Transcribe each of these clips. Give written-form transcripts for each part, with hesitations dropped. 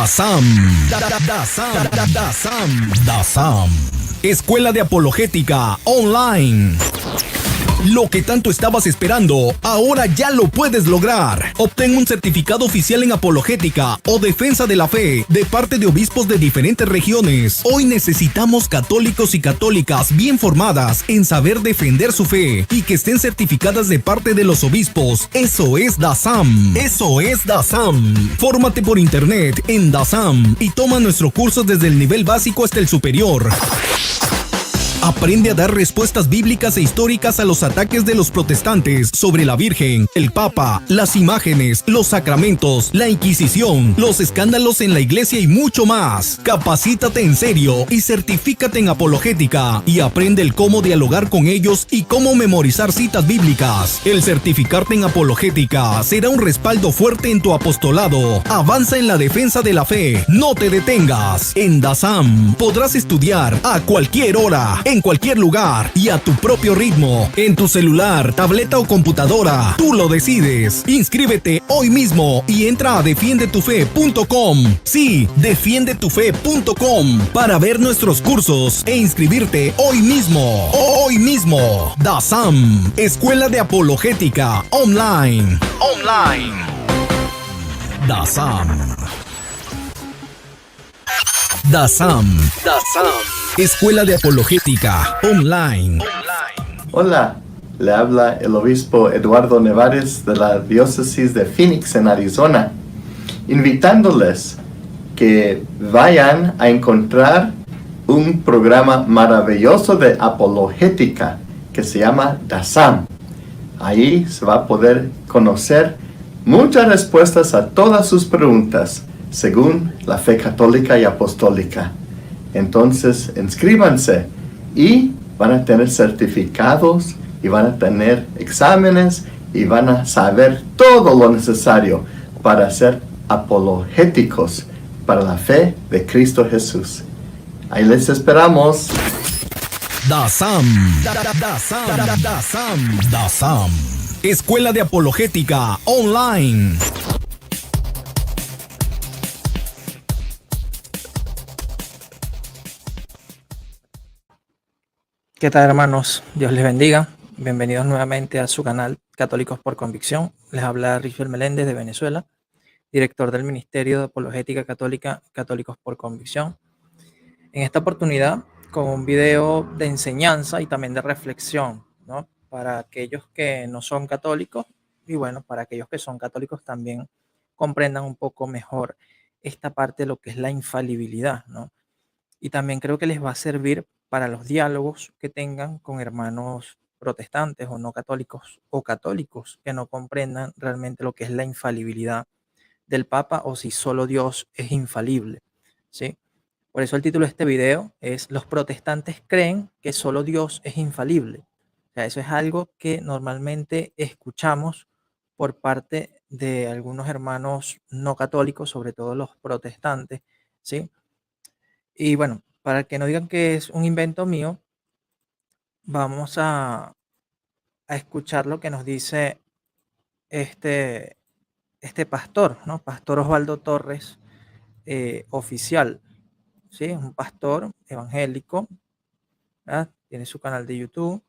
DASAM. DASAM. Escuela de Apologética Online. Lo que tanto estabas esperando, ahora ya lo puedes lograr. Obtén un certificado oficial en apologética o defensa de la fe de parte de obispos de diferentes regiones. Hoy necesitamos católicos y católicas bien formadas en saber defender su fe y que estén certificadas de parte de los obispos. Eso es DASAM. Fórmate por internet en DASAM y toma nuestro curso desde el nivel básico hasta el superior. Aprende a dar respuestas bíblicas e históricas a los ataques de los protestantes sobre la Virgen, el Papa, las imágenes, los sacramentos, la Inquisición, los escándalos en la iglesia y mucho más. Capacítate en serio y certifícate en apologética y aprende el cómo dialogar con ellos y cómo memorizar citas bíblicas. El certificarte en apologética será un respaldo fuerte en tu apostolado. Avanza en la defensa de la fe. No te detengas. En DASAM podrás estudiar a cualquier hora, en cualquier lugar y a tu propio ritmo, en tu celular, tableta o computadora. Tú lo decides. Inscríbete hoy mismo y entra a defiendetufe.com. Sí, defiendetufe.com para ver nuestros cursos e inscribirte hoy mismo. Hoy mismo. DASAM, Escuela de Apologética Online. DASAM. Escuela de Apologética Online. Hola, le habla el obispo Eduardo Nevares de la diócesis de Phoenix en Arizona, invitándoles que vayan a encontrar un programa maravilloso de apologética que se llama DASAM. Ahí se va a poder conocer muchas respuestas a todas sus preguntas según la fe católica y apostólica. Entonces, inscríbanse y van a tener certificados y van a tener exámenes y van a saber todo lo necesario para ser apologéticos para la fe de Cristo Jesús. Ahí les esperamos. DASAM. Escuela de Apologética Online. ¿Qué tal, hermanos? Dios les bendiga. Bienvenidos nuevamente a su canal Católicos por Convicción. Les habla Richel Meléndez de Venezuela, director del Ministerio de Apologética Católica Católicos por Convicción. En esta oportunidad, con un video de enseñanza y también de reflexión, ¿no? Para aquellos que no son católicos y bueno, para aquellos que son católicos también comprendan un poco mejor esta parte de lo que es la infalibilidad, ¿no? Y también creo que les va a servir para los diálogos que tengan con hermanos protestantes o no católicos o católicos que no comprendan realmente lo que es la infalibilidad del Papa o si solo Dios es infalible, ¿sí? Por eso el título de este video es «Los protestantes creen que solo Dios es infalible». O sea, eso es algo que normalmente escuchamos por parte de algunos hermanos no católicos, sobre todo los protestantes, ¿sí? Y bueno, para que no digan que es un invento mío, vamos a escuchar lo que nos dice este pastor, ¿no? Pastor Osvaldo Torres, oficial, ¿sí? Es un pastor evangélico, ¿verdad? Tiene su canal de YouTube.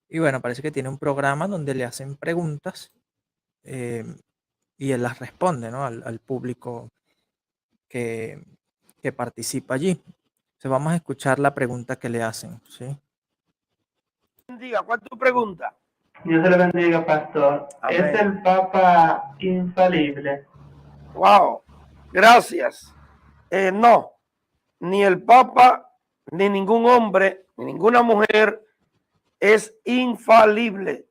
Y bueno, parece que tiene un programa donde le hacen preguntas y él las responde, ¿no? al público que participa allí. Entonces vamos a escuchar la pregunta que le hacen, ¿sí? Diga, ¿cuál es tu pregunta? Dios te lo bendiga, pastor. Amén. ¿Es el Papa infalible? Wow, gracias. No, ni el Papa, ni ningún hombre, ni ninguna mujer es infalible.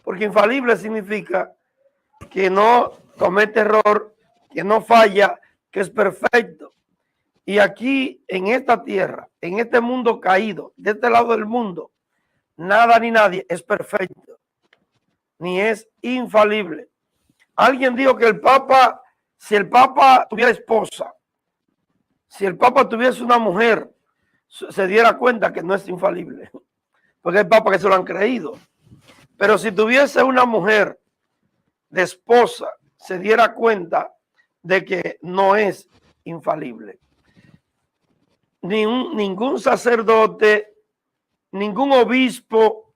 Porque infalible significa que no comete error, que no falla, que es perfecto. Y aquí, en esta tierra, en este mundo caído, de este lado del mundo, nada ni nadie es perfecto, ni es infalible. Alguien dijo que el Papa, si el Papa tuviera esposa, si el Papa tuviese una mujer, se diera cuenta que no es infalible. Porque hay papas que se lo han creído. Pero si tuviese una mujer de esposa, se diera cuenta de que no es infalible. Ningún sacerdote, ningún obispo,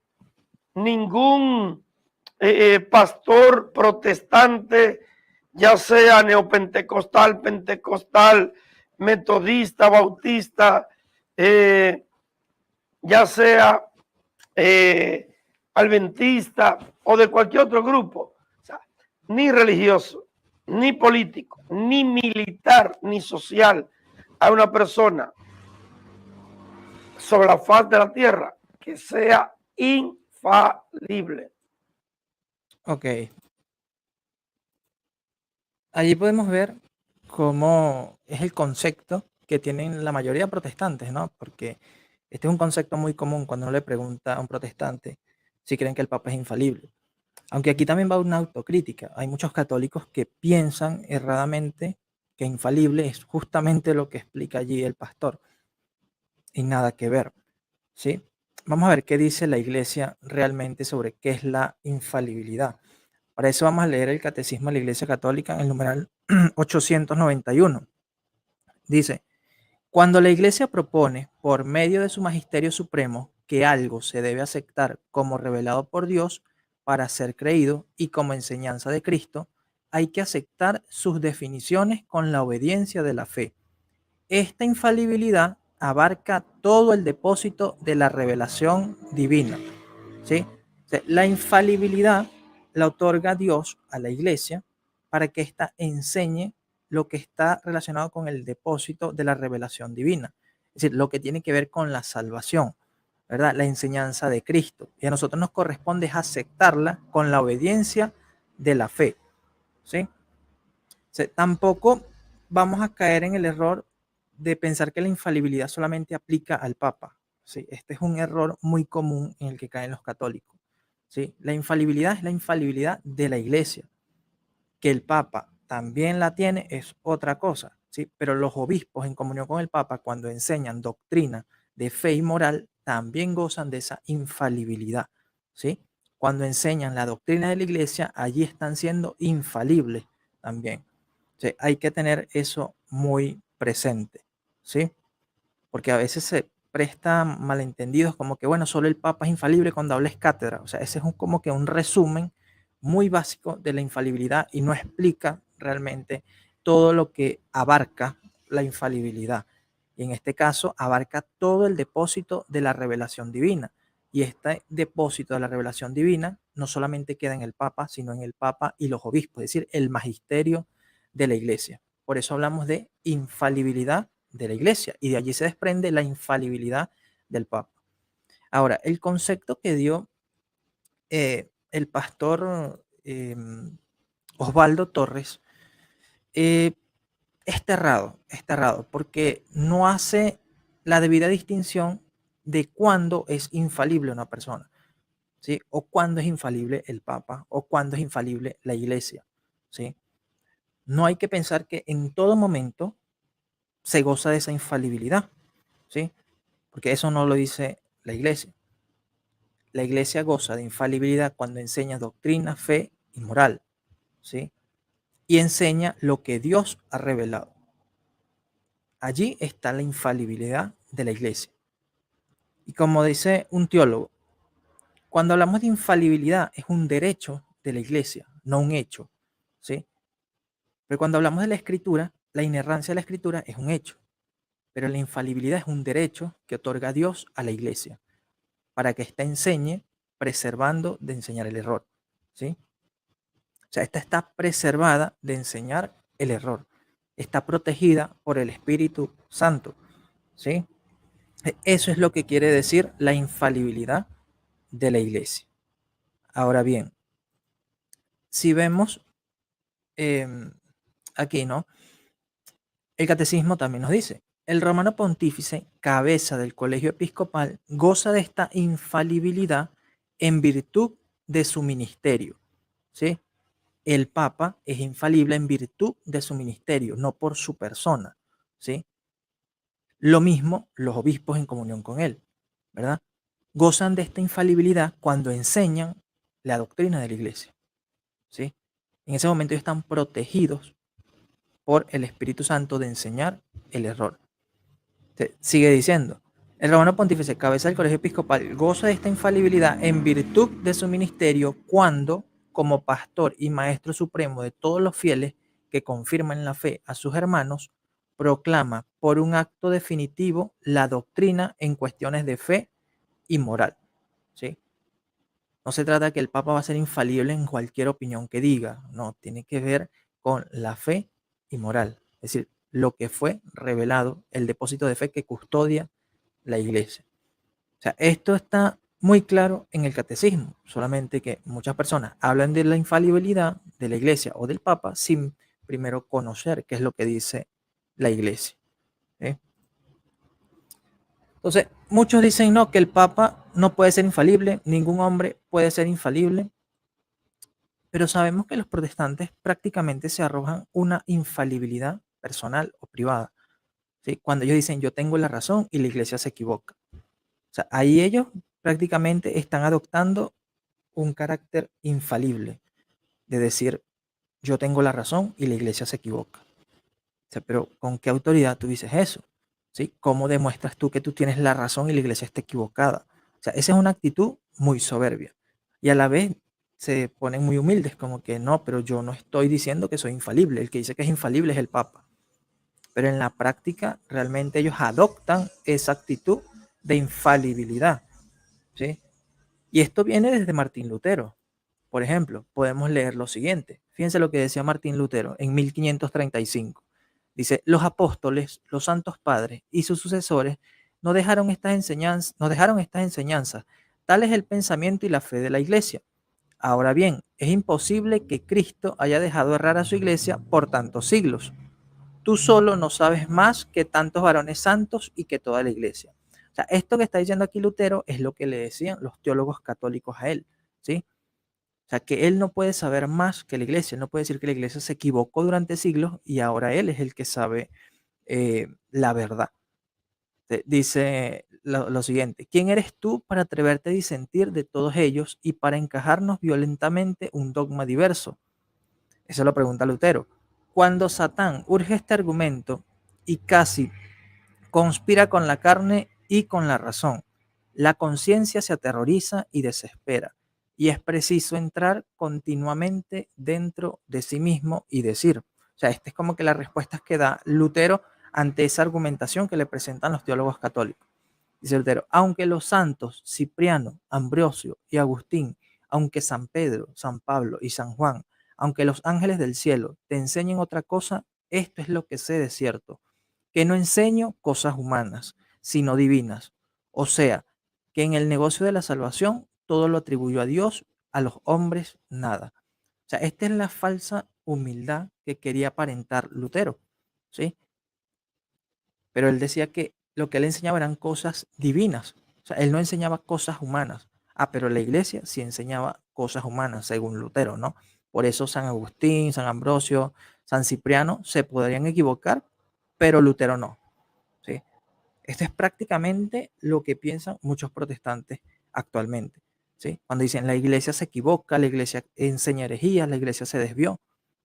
ningún pastor protestante, ya sea neopentecostal, pentecostal, metodista, bautista, ya sea adventista o de cualquier otro grupo, o sea, ni religioso, ni político, ni militar, ni social, a una persona sobre la faz de la tierra que sea infalible. Ok. Allí podemos ver cómo es el concepto que tienen la mayoría de protestantes, ¿no? Porque este es un concepto muy común cuando uno le pregunta a un protestante si creen que el Papa es infalible. Aunque aquí también va una autocrítica. Hay muchos católicos que piensan erradamente que infalible es justamente lo que explica allí el pastor. Y nada que ver, ¿sí? Vamos a ver qué dice la Iglesia realmente sobre qué es la infalibilidad. Para eso vamos a leer el Catecismo de la Iglesia Católica en el numeral 891. Dice: cuando la Iglesia propone, por medio de su Magisterio Supremo, que algo se debe aceptar como revelado por Dios para ser creído y como enseñanza de Cristo, hay que aceptar sus definiciones con la obediencia de la fe. Esta infalibilidad abarca todo el depósito de la revelación divina, ¿sí? O sea, la infalibilidad la otorga Dios a la Iglesia para que ésta enseñe lo que está relacionado con el depósito de la revelación divina, es decir, lo que tiene que ver con la salvación, ¿verdad? La enseñanza de Cristo. Y a nosotros nos corresponde aceptarla con la obediencia de la fe, ¿sí? O sea, tampoco vamos a caer en el error de pensar que la infalibilidad solamente aplica al Papa, ¿sí? Este es un error muy común en el que caen los católicos, ¿sí? La infalibilidad es la infalibilidad de la Iglesia. Que el Papa también la tiene es otra cosa, ¿sí? Pero los obispos en comunión con el Papa, cuando enseñan doctrina de fe y moral, también gozan de esa infalibilidad, ¿sí? Cuando enseñan la doctrina de la Iglesia, allí están siendo infalibles también. ¿Sí? Hay que tener eso muy presente, ¿sí? Porque a veces se presta malentendidos como que, bueno, solo el Papa es infalible cuando habla es cátedra. O sea, ese es como que un resumen muy básico de la infalibilidad y no explica realmente todo lo que abarca la infalibilidad. Y en este caso abarca todo el depósito de la revelación divina. Y este depósito de la revelación divina no solamente queda en el Papa, sino en el Papa y los obispos, es decir, el magisterio de la Iglesia. Por eso hablamos de infalibilidad de la Iglesia y de allí se desprende la infalibilidad del Papa. Ahora, el concepto que dio el pastor Osvaldo Torres es errado, porque no hace la debida distinción de cuándo es infalible una persona, ¿sí? O cuándo es infalible el Papa, o cuándo es infalible la Iglesia, ¿sí? No hay que pensar que en todo momento se goza de esa infalibilidad, ¿sí? Porque eso no lo dice la Iglesia. La Iglesia goza de infalibilidad cuando enseña doctrina, fe y moral, ¿sí? Y enseña lo que Dios ha revelado. Allí está la infalibilidad de la Iglesia. Y como dice un teólogo, cuando hablamos de infalibilidad es un derecho de la Iglesia, no un hecho, ¿sí? Pero cuando hablamos de la Escritura, la inerrancia de la Escritura es un hecho, pero la infalibilidad es un derecho que otorga Dios a la Iglesia para que ésta enseñe preservando de enseñar el error, ¿sí? O sea, esta está preservada de enseñar el error, está protegida por el Espíritu Santo, ¿sí? Eso es lo que quiere decir la infalibilidad de la Iglesia. Ahora bien, si vemos aquí, ¿no? El catecismo también nos dice: el romano pontífice, cabeza del colegio episcopal, goza de esta infalibilidad en virtud de su ministerio, ¿sí? El Papa es infalible en virtud de su ministerio, no por su persona, ¿sí? Lo mismo los obispos en comunión con él, ¿verdad? Gozan de esta infalibilidad cuando enseñan la doctrina de la Iglesia, ¿sí? En ese momento ellos están protegidos por el Espíritu Santo de enseñar el error. Sigue diciendo, el Romano Pontífice, cabeza del Colegio Episcopal, goza de esta infalibilidad en virtud de su ministerio cuando, como pastor y maestro supremo de todos los fieles que confirman la fe a sus hermanos, proclama por un acto definitivo la doctrina en cuestiones de fe y moral. ¿Sí? No se trata de que el Papa va a ser infalible en cualquier opinión que diga, no, tiene que ver con la fe y moral, es decir, lo que fue revelado, el depósito de fe que custodia la Iglesia. O sea, esto está muy claro en el catecismo, solamente que muchas personas hablan de la infalibilidad de la Iglesia o del Papa sin primero conocer qué es lo que dice la Iglesia. ¿Sí? Entonces, muchos dicen no, que el Papa no puede ser infalible, ningún hombre puede ser infalible, pero sabemos que los protestantes prácticamente se arrojan una infalibilidad personal o privada. ¿Sí? Cuando ellos dicen yo tengo la razón y la Iglesia se equivoca. O sea, ahí ellos prácticamente están adoptando un carácter infalible de decir yo tengo la razón y la Iglesia se equivoca. O sea, pero ¿con qué autoridad tú dices eso? ¿Sí? ¿Cómo demuestras tú que tú tienes la razón y la Iglesia está equivocada? O sea, esa es una actitud muy soberbia. Y a la vez se ponen muy humildes, como que no, pero yo no estoy diciendo que soy infalible. El que dice que es infalible es el Papa. Pero en la práctica realmente ellos adoptan esa actitud de infalibilidad. ¿Sí? Y esto viene desde Martín Lutero. Por ejemplo, podemos leer lo siguiente. Fíjense lo que decía Martín Lutero en 1535. Dice, los apóstoles, los santos padres y sus sucesores nos dejaron estas enseñanzas. Tal es el pensamiento y la fe de la iglesia. Ahora bien, es imposible que Cristo haya dejado errar a su iglesia por tantos siglos. Tú solo no sabes más que tantos varones santos y que toda la iglesia. O sea, esto que está diciendo aquí Lutero es lo que le decían los teólogos católicos a él, ¿sí? O sea, que él no puede saber más que la iglesia, él no puede decir que la iglesia se equivocó durante siglos y ahora él es el que sabe la verdad. Dice lo siguiente, ¿quién eres tú para atreverte a disentir de todos ellos y para encajarnos violentamente un dogma diverso? Eso lo pregunta Lutero. Cuando Satán urge este argumento y casi conspira con la carne y con la razón, la conciencia se aterroriza y desespera, y es preciso entrar continuamente dentro de sí mismo y decir, o sea, esta es como que las respuestas que da Lutero ante esa argumentación que le presentan los teólogos católicos. Dice Lutero, aunque los santos Cipriano, Ambrosio y Agustín, aunque San Pedro, San Pablo y San Juan, aunque los ángeles del cielo te enseñen otra cosa, esto es lo que sé de cierto, que no enseño cosas humanas, sino divinas. O sea, que en el negocio de la salvación todo lo atribuyó a Dios, a los hombres nada. O sea, esta es la falsa humildad que quería aparentar Lutero, ¿sí? Pero él decía que lo que él enseñaba eran cosas divinas. O sea, él no enseñaba cosas humanas. Ah, pero la iglesia sí enseñaba cosas humanas, según Lutero, ¿no? Por eso San Agustín, San Ambrosio, San Cipriano se podrían equivocar, pero Lutero no. ¿Sí? Esto es prácticamente lo que piensan muchos protestantes actualmente. ¿Sí? Cuando dicen la iglesia se equivoca, la iglesia enseña herejías, la iglesia se desvió,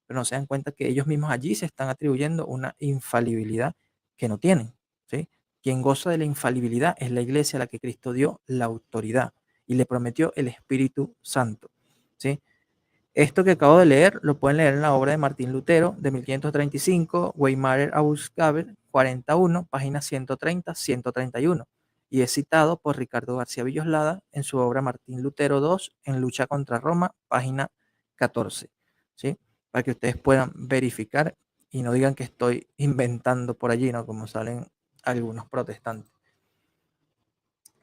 pero no se dan cuenta que ellos mismos allí se están atribuyendo una infalibilidad que no tienen. ¿Sí? Quien goza de la infalibilidad es la iglesia a la que Cristo dio la autoridad y le prometió el Espíritu Santo. ¿Sí? Esto que acabo de leer lo pueden leer en la obra de Martín Lutero de 1535, Weimarer Ausgabe 41, páginas 130-131, y es citado por Ricardo García Villoslada en su obra Martín Lutero II en Lucha contra Roma, página 14, ¿sí? Para que ustedes puedan verificar y no digan que estoy inventando por allí, ¿no? Como salen algunos protestantes.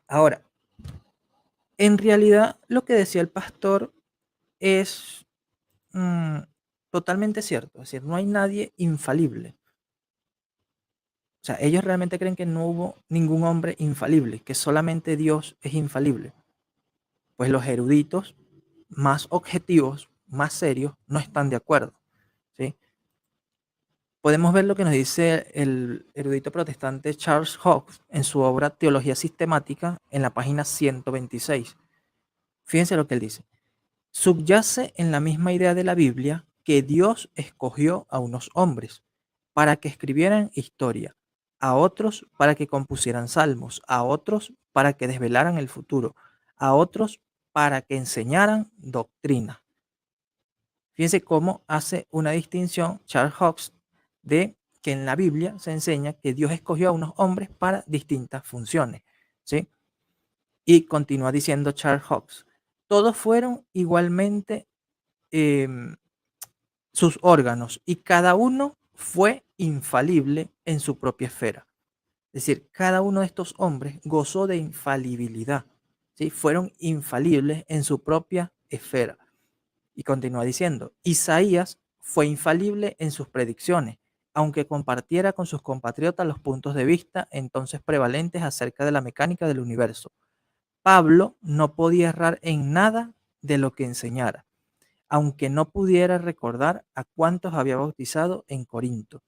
Ahora, en realidad lo que decía el pastor es totalmente cierto. Es decir, no hay nadie infalible. O sea, ellos realmente creen que no hubo ningún hombre infalible, que solamente Dios es infalible. Pues los eruditos más objetivos, más serios, no están de acuerdo. ¿Sí? Podemos ver lo que nos dice el erudito protestante Charles Hawkes en su obra Teología Sistemática en la página 126. Fíjense lo que él dice. Subyace en la misma idea de la Biblia que Dios escogió a unos hombres, para que escribieran historia, a otros para que compusieran salmos, a otros para que desvelaran el futuro, a otros para que enseñaran doctrina. Fíjense cómo hace una distinción Charles Hawks de que en la Biblia se enseña que Dios escogió a unos hombres para distintas funciones, ¿sí? Y continúa diciendo Charles Hawks, todos fueron igualmente sus órganos y cada uno fue infalible en su propia esfera. Es decir, cada uno de estos hombres gozó de infalibilidad, ¿sí? Fueron infalibles en su propia esfera. Y continúa diciendo, Isaías fue infalible en sus predicciones, aunque compartiera con sus compatriotas los puntos de vista entonces prevalentes acerca de la mecánica del universo. Pablo no podía errar en nada de lo que enseñara, aunque no pudiera recordar a cuántos había bautizado en Corinto.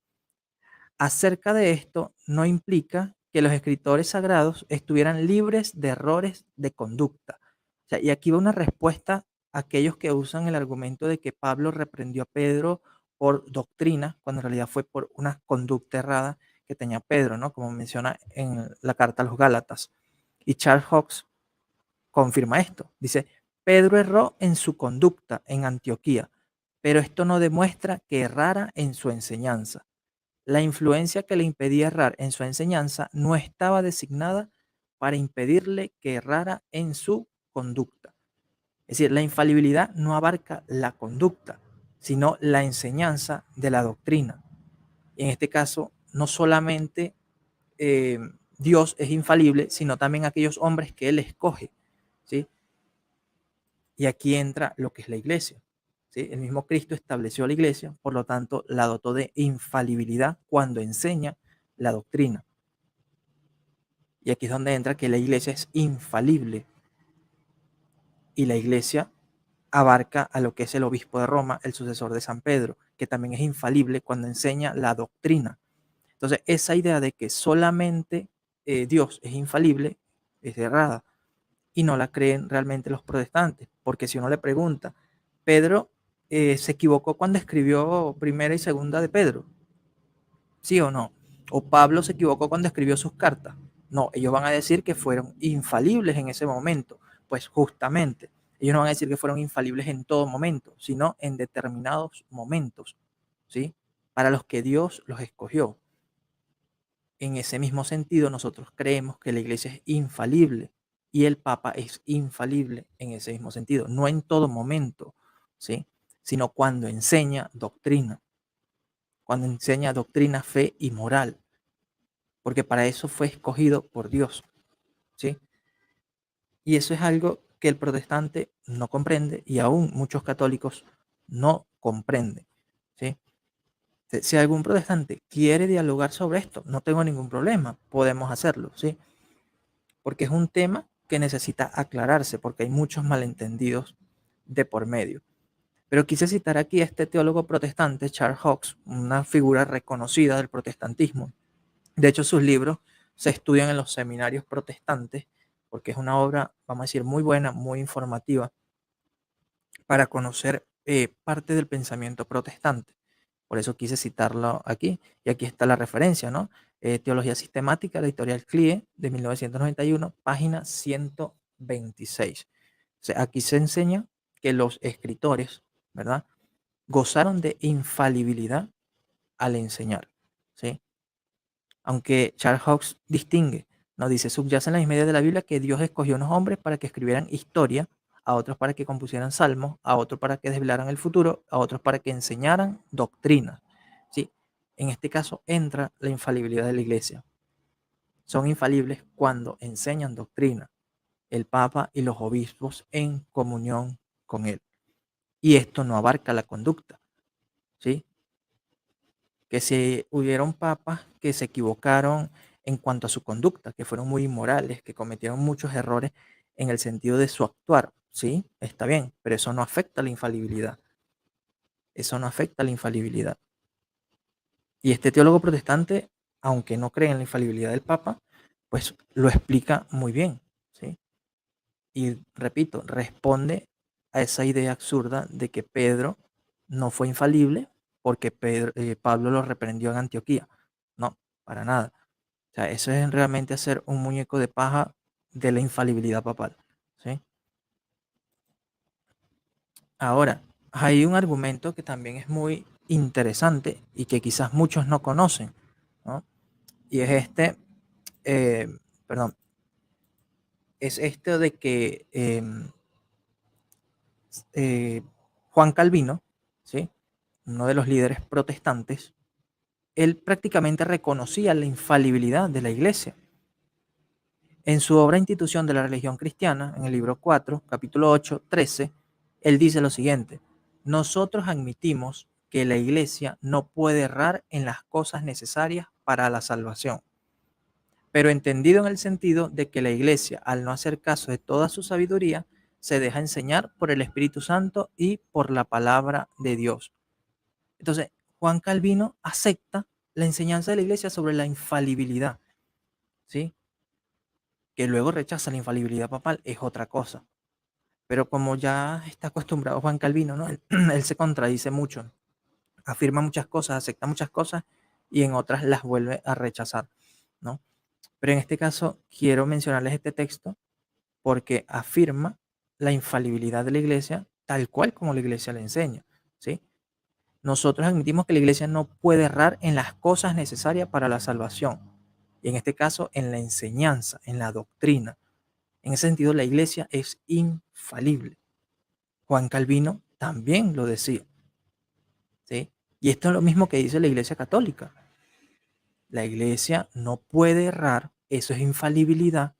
Acerca de esto no implica que los escritores sagrados estuvieran libres de errores de conducta. O sea, y aquí va una respuesta a aquellos que usan el argumento de que Pablo reprendió a Pedro por doctrina, cuando en realidad fue por una conducta errada que tenía Pedro, ¿no? Como menciona en la carta a los Gálatas. Y Charles Hawks confirma esto. Dice, Pedro erró en su conducta en Antioquía, pero esto no demuestra que errara en su enseñanza. La influencia que le impedía errar en su enseñanza no estaba designada para impedirle que errara en su conducta. Es decir, la infalibilidad no abarca la conducta, sino la enseñanza de la doctrina. Y en este caso, no solamente Dios es infalible, sino también aquellos hombres que Él escoge, ¿sí? Y aquí entra lo que es la iglesia, ¿sí? El mismo Cristo estableció la iglesia, por lo tanto, la dotó de infalibilidad cuando enseña la doctrina. Y aquí es donde entra que la iglesia es infalible. Y la iglesia abarca a lo que es el obispo de Roma, el sucesor de San Pedro, que también es infalible cuando enseña la doctrina. Entonces, esa idea de que solamente Dios es infalible es errada y no la creen realmente los protestantes, porque si uno le pregunta, Pedro se equivocó cuando escribió primera y segunda de Pedro, ¿sí o no? O Pablo se equivocó cuando escribió sus cartas. No, ellos van a decir que fueron infalibles en ese momento. Pues justamente, ellos no van a decir que fueron infalibles en todo momento, sino en determinados momentos, ¿sí? Para los que Dios los escogió. En ese mismo sentido, nosotros creemos que la iglesia es infalible y el Papa es infalible en ese mismo sentido, no en todo momento, ¿sí? Sino cuando enseña doctrina, fe y moral, porque para eso fue escogido por Dios, ¿sí? Y eso es algo que el protestante no comprende y aún muchos católicos no comprenden, ¿sí? Si algún protestante quiere dialogar sobre esto, no tengo ningún problema, podemos hacerlo, ¿sí? Porque es un tema que necesita aclararse, porque hay muchos malentendidos de por medio. Pero quise citar aquí a este teólogo protestante, Charles Hawks, una figura reconocida del protestantismo. De hecho, sus libros se estudian en los seminarios protestantes, porque es una obra, vamos a decir, muy buena, muy informativa, para conocer parte del pensamiento protestante. Por eso quise citarlo aquí. Y aquí está la referencia, ¿no? Teología Sistemática, la editorial CLIE, de 1991, página 126. O sea, aquí se enseña que los escritores, ¿verdad?, gozaron de infalibilidad al enseñar, ¿sí? Aunque Charles Hawks distingue, ¿no? Dice, subyace en la misma idea de la Biblia que Dios escogió unos hombres para que escribieran historia, a otros para que compusieran salmos, a otros para que desvelaran el futuro, a otros para que enseñaran doctrina. ¿Sí? En este caso entra la infalibilidad de la iglesia. Son infalibles cuando enseñan doctrina, el Papa y los obispos en comunión con él. Y esto no abarca la conducta, ¿sí? Que si hubieron papas que se equivocaron en cuanto a su conducta, que fueron muy inmorales, que cometieron muchos errores en el sentido de su actuar, sí, está bien, pero eso no afecta la infalibilidad. Eso no afecta la infalibilidad. Y este teólogo protestante, aunque no cree en la infalibilidad del Papa, pues lo explica muy bien, ¿sí? Y repito, responde a esa idea absurda de que Pedro no fue infalible porque Pablo lo reprendió en Antioquía. No, para nada. O sea, eso es realmente hacer un muñeco de paja de la infalibilidad papal, ¿sí? Ahora, hay un argumento que también es muy interesante y que quizás muchos no conocen, ¿no? Y es eh, perdón, es esto de que Juan Calvino, ¿sí? Uno de los líderes protestantes, él prácticamente reconocía la infalibilidad de la iglesia. En su obra Institución de la Religión Cristiana, en el libro 4, capítulo 8, 13, él dice lo siguiente: nosotros admitimos que la iglesia no puede errar en las cosas necesarias para la salvación, pero entendido en el sentido de que la iglesia, al no hacer caso de toda su sabiduría, se deja enseñar por el Espíritu Santo y por la palabra de Dios. Entonces, Juan Calvino acepta la enseñanza de la iglesia sobre la infalibilidad, ¿sí? Que luego rechaza la infalibilidad papal es otra cosa. Pero como ya está acostumbrado Juan Calvino, ¿no? Él se contradice mucho, afirma muchas cosas, acepta muchas cosas y en otras las vuelve a rechazar, ¿no? Pero en este caso quiero mencionarles este texto porque afirma la infalibilidad de la iglesia tal cual como la iglesia le enseña, ¿sí? Nosotros admitimos que la iglesia no puede errar en las cosas necesarias para la salvación, y en este caso en la enseñanza, en la doctrina. En ese sentido, la iglesia es infalible. Juan Calvino también lo decía, ¿sí? Y esto es lo mismo que dice la iglesia católica. La iglesia no puede errar, eso es infalibilidad,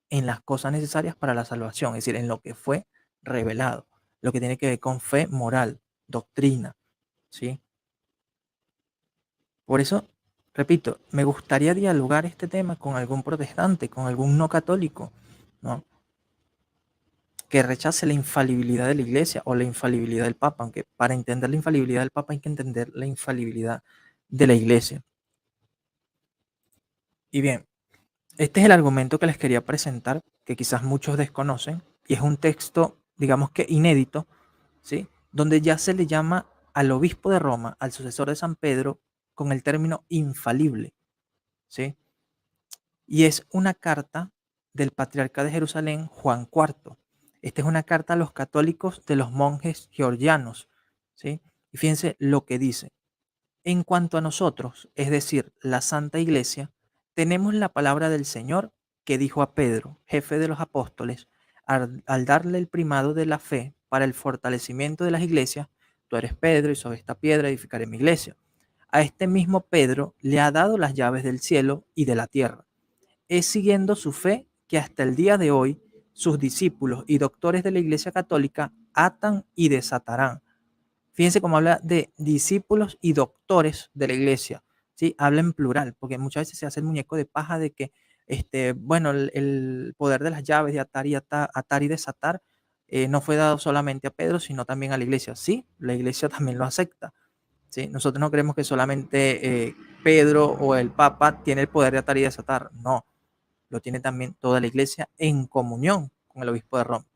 en las cosas necesarias para la salvación, es decir, en lo que fue revelado, lo que tiene que ver con fe moral, doctrina, ¿sí? Por eso, repito, me gustaría dialogar este tema con algún protestante, con algún no católico, ¿no? Que rechace la infalibilidad de la iglesia o la infalibilidad del Papa, aunque para entender la infalibilidad del Papa hay que entender la infalibilidad de la iglesia. Y bien, este es el argumento que les quería presentar, que quizás muchos desconocen, y es un texto, digamos que inédito, ¿sí? Donde ya se le llama al obispo de Roma, al sucesor de San Pedro, con el término infalible, ¿sí? Y es una carta del patriarca de Jerusalén, Juan IV. Esta es una carta a los católicos de los monjes georgianos, ¿sí? Y fíjense lo que dice. En cuanto a nosotros, es decir, la Santa Iglesia, tenemos la palabra del Señor que dijo a Pedro, jefe de los apóstoles, al darle el primado de la fe para el fortalecimiento de las iglesias: tú eres Pedro y sobre esta piedra edificaré mi iglesia. A este mismo Pedro le ha dado las llaves del cielo y de la tierra. Es siguiendo su fe que hasta el día de hoy sus discípulos y doctores de la Iglesia Católica atan y desatarán. Fíjense cómo habla de discípulos y doctores de la Iglesia, ¿sí? Habla en plural, porque muchas veces se hace el muñeco de paja de que, bueno, el poder de las llaves de atar y desatar no fue dado solamente a Pedro, sino también a la Iglesia. Sí, la Iglesia también lo acepta, ¿sí? Nosotros no creemos que solamente Pedro o el Papa tiene el poder de atar y desatar, no, lo tiene también toda la iglesia en comunión con el obispo de Roma,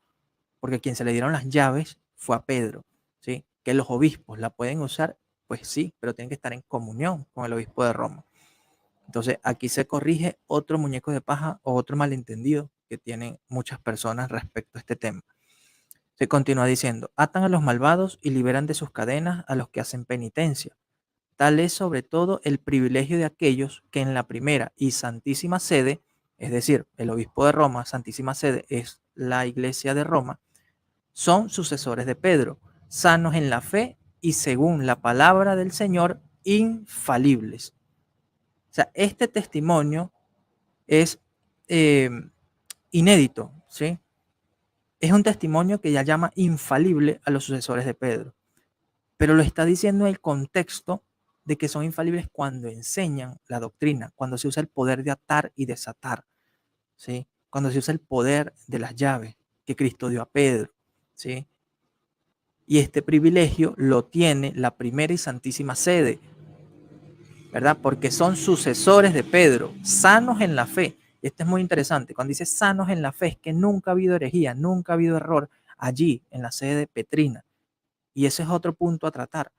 porque quien se le dieron las llaves fue a Pedro, ¿sí? Que los obispos la pueden usar, pues sí, pero tienen que estar en comunión con el obispo de Roma. Entonces aquí se corrige otro muñeco de paja o otro malentendido que tienen muchas personas respecto a este tema. Se continúa diciendo: atan a los malvados y liberan de sus cadenas a los que hacen penitencia. Tal es sobre todo el privilegio de aquellos que en la primera y santísima sede, es decir, el obispo de Roma, santísima sede es la iglesia de Roma, son sucesores de Pedro, sanos en la fe y según la palabra del Señor, infalibles. O sea, este testimonio es eh, inédito, ¿sí? Es un testimonio que ya llama infalible a los sucesores de Pedro, pero lo está diciendo en el contexto de que son infalibles cuando enseñan la doctrina, cuando se usa el poder de atar y desatar, ¿sí? Cuando se usa el poder de las llaves que Cristo dio a Pedro, ¿sí? Y este privilegio lo tiene la primera y santísima sede, ¿verdad? Porque son sucesores de Pedro, sanos en la fe. Y esto es muy interesante. Cuando dice sanos en la fe, es que nunca ha habido herejía, nunca ha habido error allí, en la sede de Petrina. Y ese es otro punto a tratar,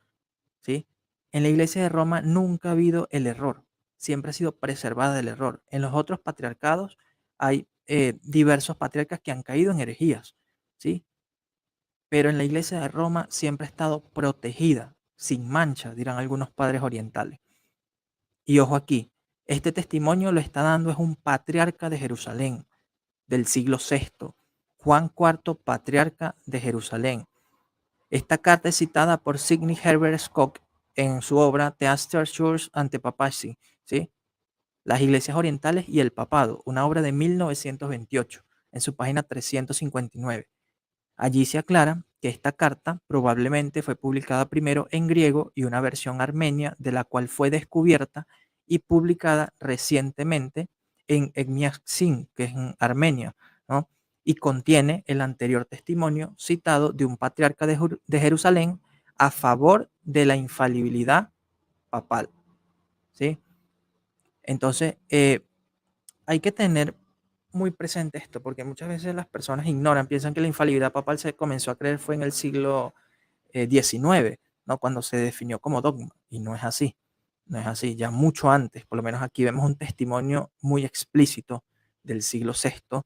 ¿sí? En la Iglesia de Roma nunca ha habido el error, siempre ha sido preservada el error. En los otros patriarcados hay diversos patriarcas que han caído en herejías, ¿sí? Pero en la Iglesia de Roma siempre ha estado protegida, sin mancha, dirán algunos padres orientales. Y ojo aquí, este testimonio lo está dando es un patriarca de Jerusalén del siglo VI, Juan IV, patriarca de Jerusalén. Esta carta es citada por Sidney Herbert Scott en su obra The Eastern Church and the Papacy, ¿sí? Las iglesias orientales y el papado, una obra de 1928, en su página 359. Allí se aclara que esta carta probablemente fue publicada primero en griego y una versión armenia de la cual fue descubierta y publicada recientemente en Etniaksin, que es en Armenia, ¿no? Y contiene el anterior testimonio citado de un patriarca de Jerusalén a favor de la infalibilidad papal, ¿sí? Entonces, hay que tener muy presente esto, porque muchas veces las personas ignoran, piensan que la infalibilidad papal se comenzó a creer fue en el siglo XIX, ¿no? Cuando se definió como dogma, y no es así, no es así, ya mucho antes, por lo menos aquí vemos un testimonio muy explícito del siglo VI,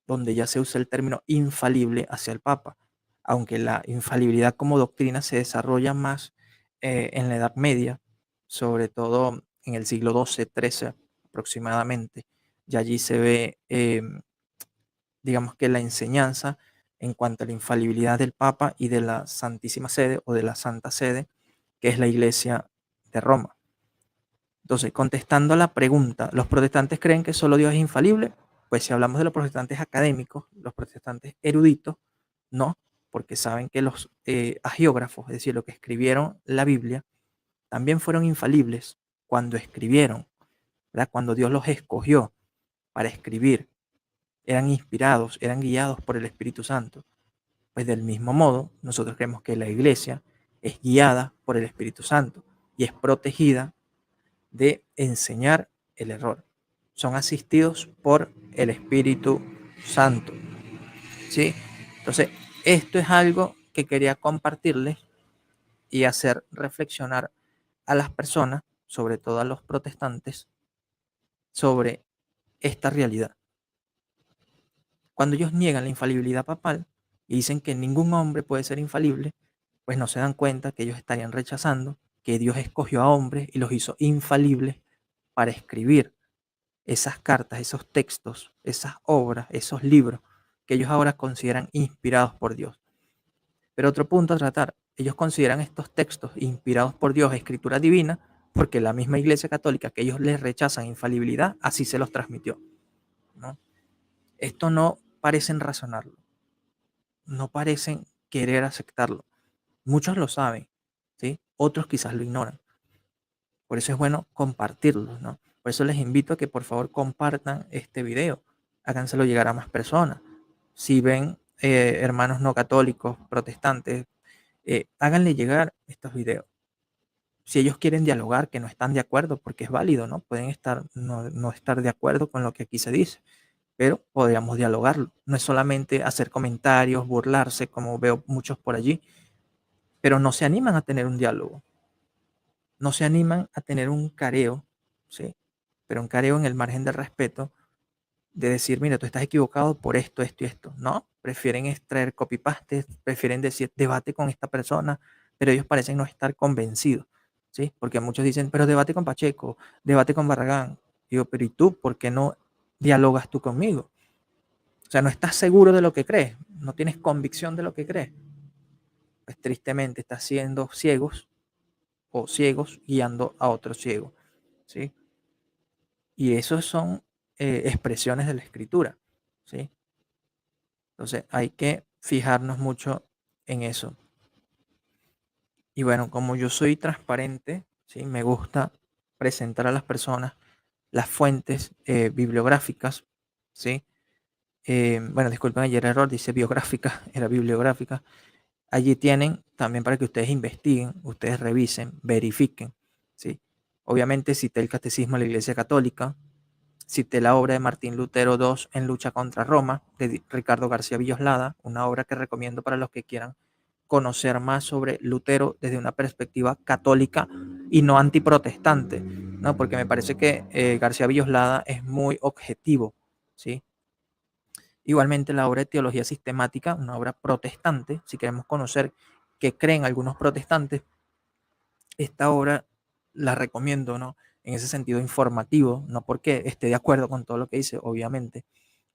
donde ya se usa el término infalible hacia el Papa, aunque la infalibilidad como doctrina se desarrolla más en la Edad Media, sobre todo en el siglo XII, XIII aproximadamente, y allí se ve, digamos que la enseñanza en cuanto a la infalibilidad del Papa y de la Santísima Sede o de la Santa Sede, que es la Iglesia de Roma. Entonces, contestando a la pregunta, ¿los protestantes creen que solo Dios es infalible? Pues si hablamos de los protestantes académicos, los protestantes eruditos, no, porque saben que los agiógrafos, es decir, los que escribieron la Biblia, también fueron infalibles cuando escribieron, ¿verdad? Cuando Dios los escogió para escribir, eran inspirados, eran guiados por el Espíritu Santo. Pues del mismo modo, nosotros creemos que la iglesia es guiada por el Espíritu Santo y es protegida de enseñar el error. Son asistidos por el Espíritu Santo, ¿sí? Entonces, esto es algo que quería compartirles y hacer reflexionar a las personas, sobre todo a los protestantes, sobre esta realidad. Cuando ellos niegan la infalibilidad papal y dicen que ningún hombre puede ser infalible, pues no se dan cuenta que ellos estarían rechazando que Dios escogió a hombres y los hizo infalibles para escribir esas cartas, esos textos, esas obras, esos libros que ellos ahora consideran inspirados por Dios. Pero otro punto a tratar, ellos consideran estos textos inspirados por Dios, escritura divina, porque la misma Iglesia Católica que ellos les rechazan infalibilidad, así se los transmitió, ¿no? Esto no parecen razonarlo, no parecen querer aceptarlo. Muchos lo saben, ¿sí? Otros quizás lo ignoran. Por eso es bueno compartirlo, ¿no? Por eso les invito a que por favor compartan este video, háganselo llegar a más personas. Si ven hermanos no católicos, protestantes, háganle llegar estos videos. Si ellos quieren dialogar, que no están de acuerdo, porque es válido, ¿no? Pueden no estar de acuerdo con lo que aquí se dice, pero podríamos dialogarlo. No es solamente hacer comentarios, burlarse, como veo muchos por allí, pero no se animan a tener un diálogo. No se animan a tener un careo, ¿sí? Pero un careo en el margen del respeto, de decir, mira, tú estás equivocado por esto, esto y esto. No, prefieren extraer copy-paste, prefieren decir, debate con esta persona, pero ellos parecen no estar convencidos, ¿sí? Porque muchos dicen, pero debate con Pacheco, debate con Barragán. Digo, pero ¿y tú? ¿Por qué no dialogas tú conmigo? O sea, no estás seguro de lo que crees, no tienes convicción de lo que crees. Pues tristemente estás siendo ciegos o ciegos guiando a otros ciegos, ¿sí? Y esos son expresiones de la escritura, ¿sí? Entonces hay que fijarnos mucho en eso. Y bueno, como yo soy transparente, ¿sí? Me gusta presentar a las personas las fuentes bibliográficas, ¿sí? Bueno, disculpen, ayer error, dice biográfica, era bibliográfica. Allí tienen también para que ustedes investiguen, ustedes revisen, verifiquen, ¿sí? Obviamente cité el Catecismo de la Iglesia Católica, cité la obra de Martín Lutero II en lucha contra Roma, de Ricardo García Villoslada, una obra que recomiendo para los que quieran conocer más sobre Lutero desde una perspectiva católica y no antiprotestante, ¿no? Porque me parece que García Villoslada es muy objetivo, ¿sí? Igualmente la obra de Teología Sistemática, una obra protestante, si queremos conocer qué creen algunos protestantes, esta obra la recomiendo, ¿no? En ese sentido informativo, no porque esté de acuerdo con todo lo que dice, obviamente,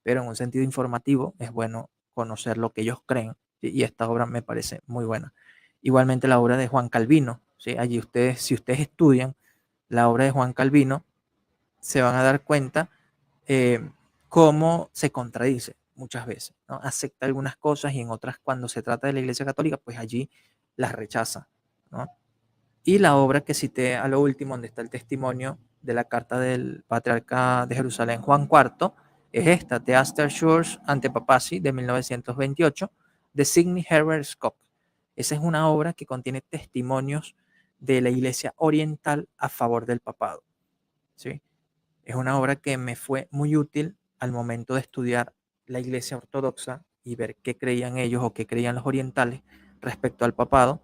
pero en un sentido informativo es bueno conocer lo que ellos creen, ¿sí? Y esta obra me parece muy buena. Igualmente la obra de Juan Calvino, ¿sí? Allí ustedes, si ustedes estudian la obra de Juan Calvino, se van a dar cuenta eh, cómo se contradice muchas veces, ¿no? Acepta algunas cosas y en otras, cuando se trata de la Iglesia Católica, pues allí las rechaza, ¿no? Y la obra que cité a lo último, donde está el testimonio de la carta del patriarca de Jerusalén, Juan IV, es esta, The Astor Church ante Papacy, de 1928, de Sidney Herbert Scott. Esa es una obra que contiene testimonios de la Iglesia Oriental a favor del papado, ¿sí? Es una obra que me fue muy útil al momento de estudiar la Iglesia Ortodoxa y ver qué creían ellos o qué creían los orientales respecto al papado.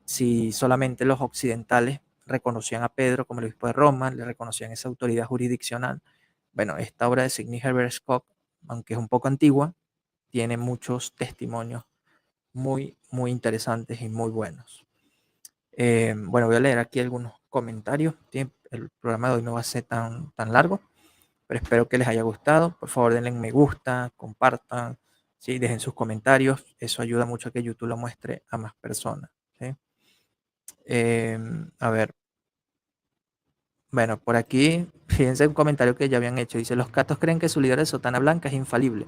Si solamente los occidentales reconocían a Pedro como el obispo de Roma, le reconocían esa autoridad jurisdiccional. Bueno, esta obra de Sidney Herbert Scott, aunque es un poco antigua, tiene muchos testimonios muy interesantes y muy buenos. Bueno, voy a leer aquí algunos comentarios. El programa de hoy no va a ser tan largo, pero espero que les haya gustado. Por favor, denle me gusta, compartan, ¿sí? Dejen sus comentarios. Eso ayuda mucho a que YouTube lo muestre a más personas, ¿sí? A ver. Bueno, por aquí, fíjense un comentario que ya habían hecho. Dice, los catos creen que su líder de sotana blanca es infalible.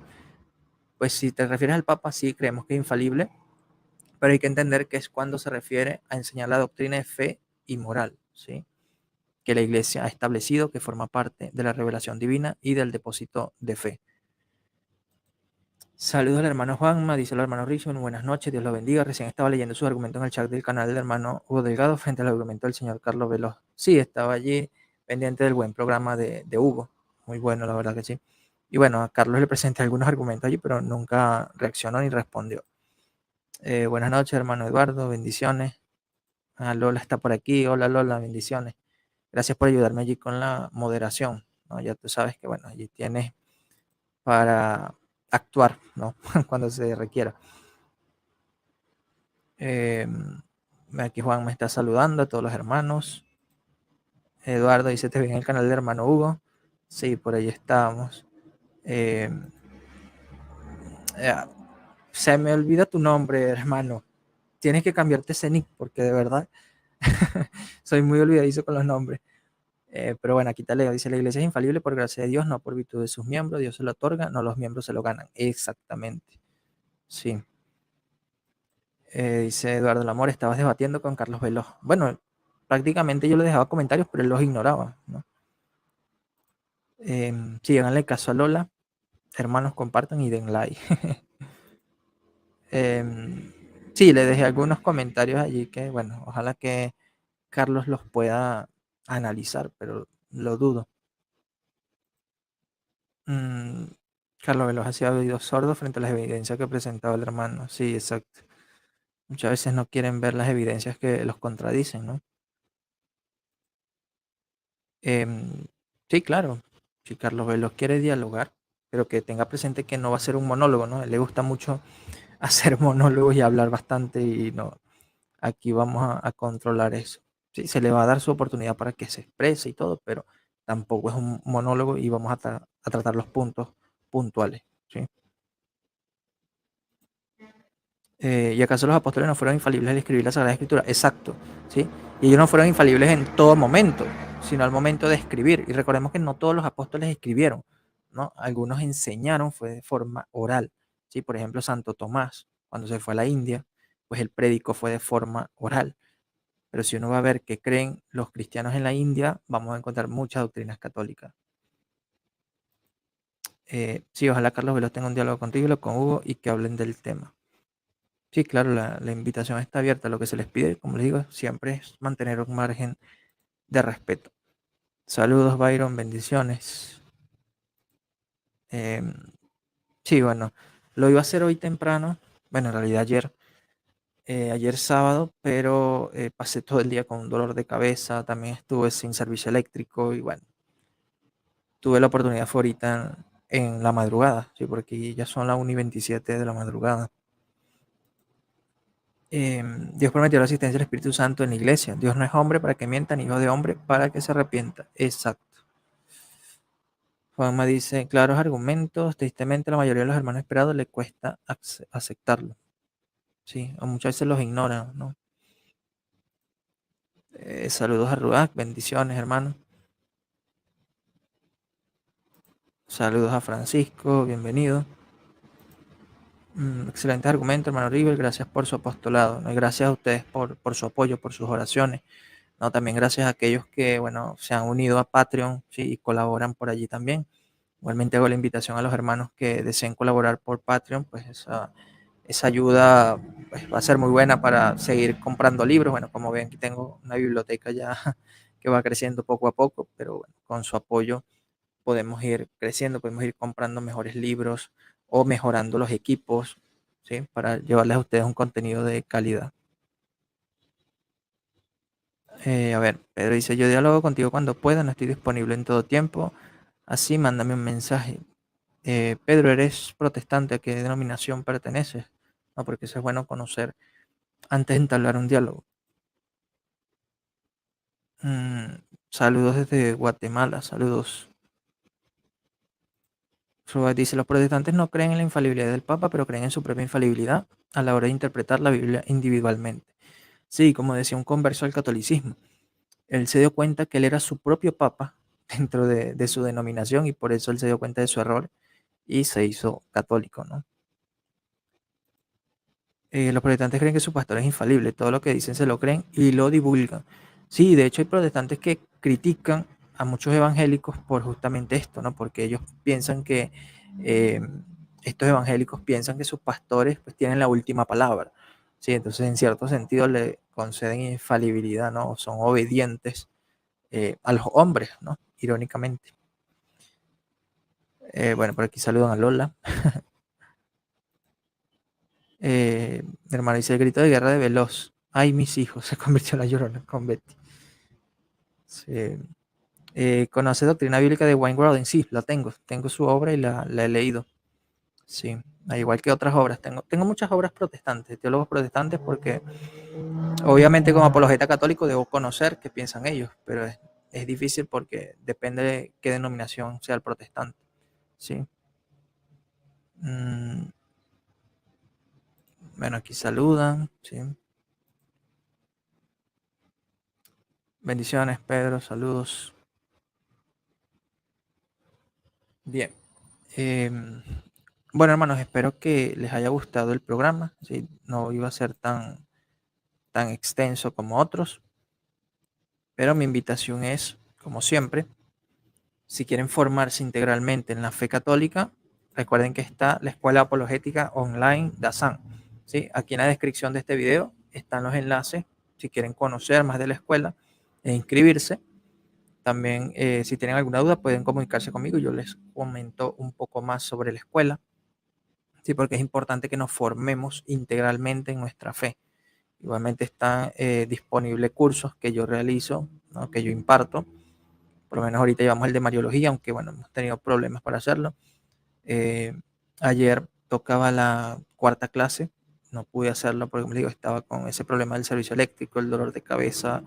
Pues si te refieres al Papa, sí, creemos que es infalible, pero hay que entender que es cuando se refiere a enseñar la doctrina de fe y moral, ¿sí? Que la Iglesia ha establecido, que forma parte de la revelación divina y del depósito de fe. Saludos al hermano Juanma, dice el hermano Richard, buenas noches, Dios lo bendiga. Recién estaba leyendo sus argumentos en el chat del canal del hermano Hugo Delgado frente al argumento del señor Carlos Veloz. Sí, estaba allí pendiente del buen programa de Hugo, muy bueno, la verdad que sí. Y bueno, a Carlos le presenté algunos argumentos allí, pero nunca reaccionó ni respondió. Buenas noches, hermano Eduardo, bendiciones. Ah, Lola está por aquí, hola Lola, bendiciones. Gracias por ayudarme allí con la moderación, ¿no? Ya tú sabes que, bueno, allí tienes para actuar, ¿no? Cuando se requiera. Aquí Juan me está saludando a todos los hermanos. Eduardo dice, te vi en el canal del hermano Hugo. Sí, por ahí estábamos. Se me olvida tu nombre, hermano. Tienes que cambiarte ese nick porque de verdad soy muy olvidadizo con los nombres. Pero bueno, aquí te leo. Dice, la iglesia es infalible por gracia de Dios, no por virtud de sus miembros. Dios se lo otorga, no los miembros se lo ganan. Exactamente. Sí. Dice Eduardo Lamor, estabas debatiendo con Carlos Veloz. Bueno, prácticamente yo le dejaba comentarios, pero él los ignoraba, ¿no? Sí, háganle caso a Lola. Hermanos, compartan y den like. Sí, le dejé algunos comentarios allí que, bueno, ojalá que Carlos los pueda analizar, pero lo dudo. Carlos Veloz ha sido oído sordo frente a las evidencias que presentaba el hermano. Sí, exacto. Muchas veces no quieren ver las evidencias que los contradicen, ¿no? Sí, claro. Si Carlos Veloz quiere dialogar, pero que tenga presente que no va a ser un monólogo, ¿no? A él le gusta mucho hacer monólogos y hablar bastante y no, aquí vamos a controlar eso. Sí, se le va a dar su oportunidad para que se exprese y todo, pero tampoco es un monólogo y vamos a tratar los puntos puntuales, ¿sí? ¿Y acaso los apóstoles no fueron infalibles al escribir la Sagrada Escritura? Exacto, ¿sí? Y ellos no fueron infalibles en todo momento, sino al momento de escribir. Y recordemos que no todos los apóstoles escribieron, ¿no? Algunos enseñaron, fue de forma oral, ¿sí? Por ejemplo, Santo Tomás, cuando se fue a la India, pues el prédico fue de forma oral. Pero si uno va a ver qué creen los cristianos en la India, vamos a encontrar muchas doctrinas católicas. Sí, ojalá Carlos Veloz tenga un diálogo contigo, con Hugo, y que hablen del tema. Sí, claro, la invitación está abierta. Lo que se les pide, como les digo, siempre es mantener un margen de respeto. Saludos, Byron, bendiciones. Sí, bueno, lo iba a hacer hoy temprano, bueno, en realidad ayer, ayer sábado, pero pasé todo el día con un dolor de cabeza, también estuve sin servicio eléctrico y bueno, tuve la oportunidad fue ahorita en la madrugada, sí, porque ya son las 1:27 de la madrugada. Dios prometió la asistencia del Espíritu Santo en la iglesia. Dios no es hombre para que mienta, ni hijo de hombre para que se arrepienta. Exacto. Juanma dice, claros argumentos, tristemente la mayoría de los hermanos esperados le cuesta aceptarlo. Sí, o muchas veces los ignoran, ¿no? Saludos a Ruach, bendiciones, hermano. Saludos a Francisco, bienvenido. Excelente argumento, hermano River, gracias por su apostolado, ¿no? Y gracias a ustedes por su apoyo, por sus oraciones, ¿no? También gracias a aquellos que, bueno, se han unido a Patreon, ¿sí? Y colaboran por allí también. Igualmente hago la invitación a los hermanos que deseen colaborar por Patreon, pues esa ayuda pues, va a ser muy buena para seguir comprando libros. Bueno, como ven, aquí tengo una biblioteca ya que va creciendo poco a poco, pero bueno, con su apoyo podemos ir creciendo, podemos ir comprando mejores libros o mejorando los equipos, ¿sí? Para llevarles a ustedes un contenido de calidad. A ver, Pedro dice, yo dialogo contigo cuando pueda, no estoy disponible en todo tiempo, así mándame un mensaje. Pedro, ¿eres protestante? ¿A qué denominación perteneces? No, porque eso es bueno conocer antes de entablar un diálogo. Saludos desde Guatemala, saludos. Dice, los protestantes no creen en la infalibilidad del Papa, pero creen en su propia infalibilidad a la hora de interpretar la Biblia individualmente. Sí, como decía un converso al catolicismo, él se dio cuenta que él era su propio Papa dentro de su denominación y por eso él se dio cuenta de su error y se hizo católico, ¿no? Los protestantes creen que su pastor es infalible, todo lo que dicen se lo creen y lo divulgan. Sí, de hecho hay protestantes que critican a muchos evangélicos por justamente esto, ¿no? Porque ellos piensan que eh, estos evangélicos piensan que sus pastores pues tienen la última palabra, ¿sí? Entonces en cierto sentido le conceden infalibilidad, ¿no? Son obedientes a los hombres, ¿no? Irónicamente. Bueno, por aquí saludan a Lola. Mi hermano dice el grito de guerra de Veloz. Ay, mis hijos, se convirtió en la Llorona con Betty. Sí. ¿Conoce Doctrina Bíblica de Wayne Grudem? Sí, la tengo. Tengo su obra y la he leído. Sí, al igual que otras obras. Tengo muchas obras protestantes, teólogos protestantes, porque obviamente como apologeta católico debo conocer qué piensan ellos, pero es difícil porque depende de qué denominación sea el protestante. Sí. Bueno, aquí saludan. Sí. Bendiciones, Pedro. Saludos. Bien. Bueno, hermanos, espero que les haya gustado el programa. ¿Sí? No iba a ser tan extenso como otros, pero mi invitación es, como siempre, si quieren formarse integralmente en la fe católica, recuerden que está la Escuela Apologética Online DASAN. ¿Sí? Aquí en la descripción de este video están los enlaces si quieren conocer más de la escuela e inscribirse. También, si tienen alguna duda, pueden comunicarse conmigo y yo les comento un poco más sobre la escuela. Sí, porque es importante que nos formemos integralmente en nuestra fe. Igualmente están disponibles cursos que yo realizo, ¿no? Que yo imparto. Por lo menos ahorita llevamos el de Mariología, aunque bueno, hemos tenido problemas para hacerlo. Ayer tocaba la cuarta clase, no pude hacerlo porque, como digo, estaba con ese problema del servicio eléctrico, el dolor de cabeza.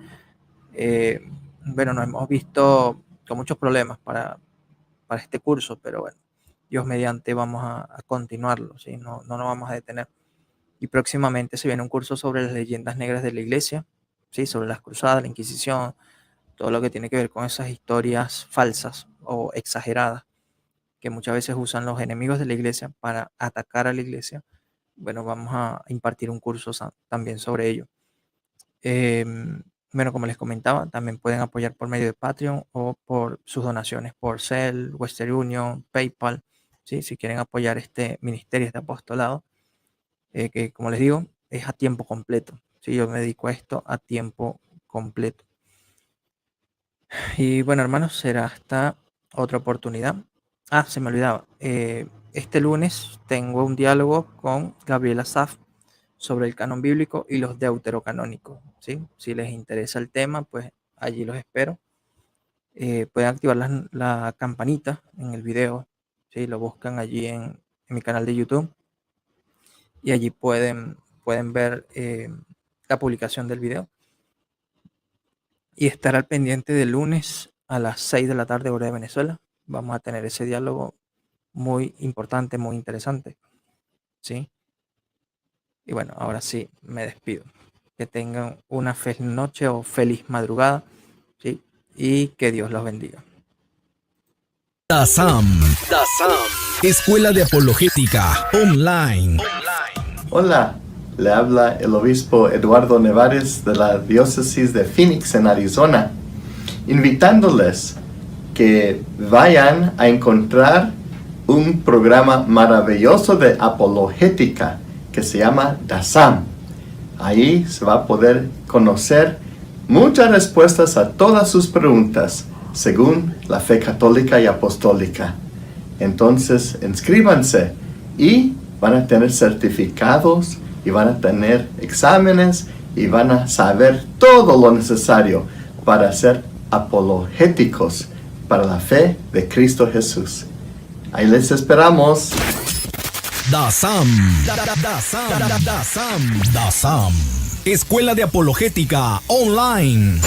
Bueno, nos hemos visto con muchos problemas para este curso, pero bueno, Dios mediante vamos a continuarlo, ¿sí? No nos vamos a detener. Y próximamente se viene un curso sobre las leyendas negras de la iglesia, ¿sí? Sobre las cruzadas, la Inquisición, todo lo que tiene que ver con esas historias falsas o exageradas que muchas veces usan los enemigos de la iglesia para atacar a la iglesia. Bueno, vamos a impartir un curso también sobre ello. Bueno, como les comentaba, también pueden apoyar por medio de Patreon o por sus donaciones por Zelle, Western Union, PayPal, ¿sí? Si quieren apoyar este ministerio, este apostolado, que como les digo, es a tiempo completo. ¿Sí? Yo me dedico a esto a tiempo completo. Y bueno, hermanos, será hasta otra oportunidad. Ah, se me olvidaba. Este lunes tengo un diálogo con Gabriela Saf sobre el canon bíblico y los deuterocanónicos, ¿sí? Si les interesa el tema, pues allí los espero. Pueden activar la campanita en el video, ¿sí? Lo buscan allí en mi canal de YouTube y allí pueden ver la publicación del video y estar al pendiente de lunes a las 6 de la tarde hora de Venezuela. Vamos a tener ese diálogo muy importante, muy interesante, ¿sí? Y bueno, ahora sí me despido. Que tengan una feliz noche o feliz madrugada, ¿sí? Y que Dios los bendiga. DASAM, Escuela de Apologética Online. Hola, le habla el obispo Eduardo Nevares de la diócesis de Phoenix en Arizona, invitándoles que vayan a encontrar un programa maravilloso de apologética que se llama DASAM. Ahí se va a poder conocer muchas respuestas a todas sus preguntas según la fe católica y apostólica. Entonces, inscríbanse y van a tener certificados y van a tener exámenes y van a saber todo lo necesario para ser apologéticos para la fe de Cristo Jesús. Ahí les esperamos. DASAM. Escuela de Apologética Online.